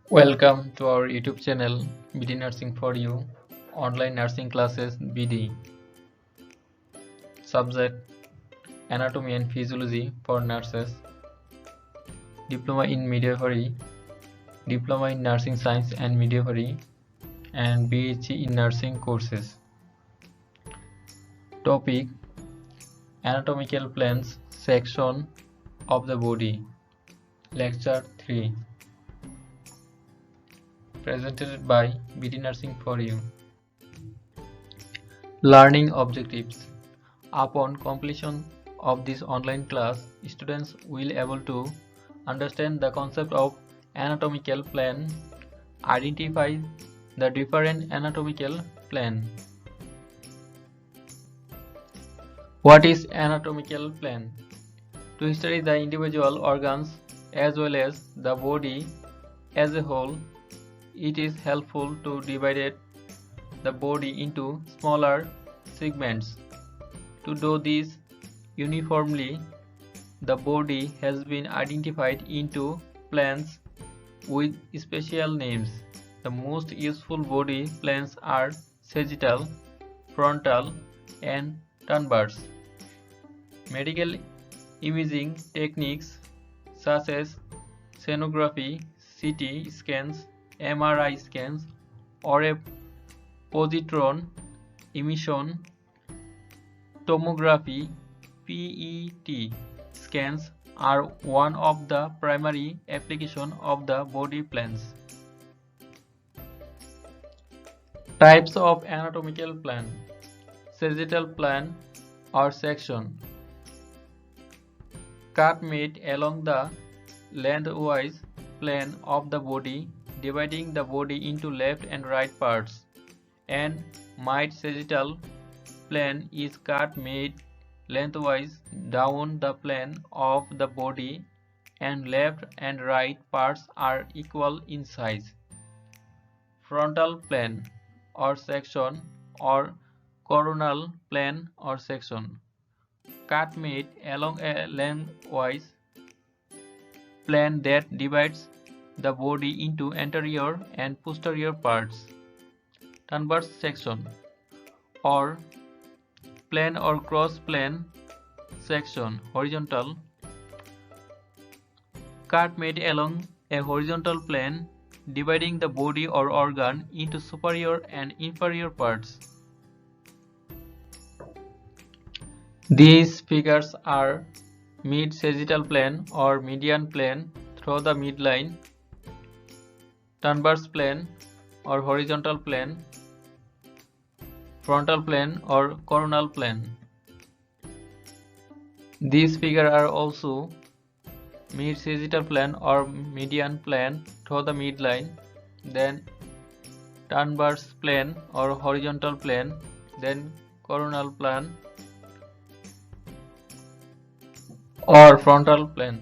Welcome to our YouTube channel BD Nursing for You online nursing classes BD. Subject Anatomy and Physiology for nurses, Diploma in Midwifery, Diploma in Nursing Science and Midwifery, and BHC in Nursing courses. Topic Anatomical Plans section of the body, Lecture 3. Presented by BD Nursing for You. Learning objectives. Upon completion of this online class, students will able to understand the concept of anatomical plan, identify the different anatomical plan. What is anatomical plan? To study the individual organs as well as the body as a whole, it is helpful to divide the body into smaller segments. To do this uniformly, the body has been identified into plans with special names. The most useful body plans are sagittal, frontal, and transverse. Medical imaging techniques such as sonography, CT scans, MRI scans, or a positron emission tomography (PET) scans are one of the primary applications of the body plans. Types of anatomical plan: sagittal plan or section, cut made along the lengthwise plane of the body, dividing the body into left and right parts, and mid sagittal plane is cut made lengthwise down the plane of the body, and left and right parts are equal in size. Frontal plane or section or coronal plane or section, cut made along a lengthwise plane that divides the body into anterior and posterior parts. Transverse section or plane or cross plane section, horizontal, cut made along a horizontal plane dividing the body or organ into superior and inferior parts. These figures are mid sagittal plane or median plane through the midline, transverse plane or horizontal plane, frontal plane or coronal plane. These figures are also mid sagittal plane or median plane through the midline, then transverse plane or horizontal plane, then coronal plane or frontal plane.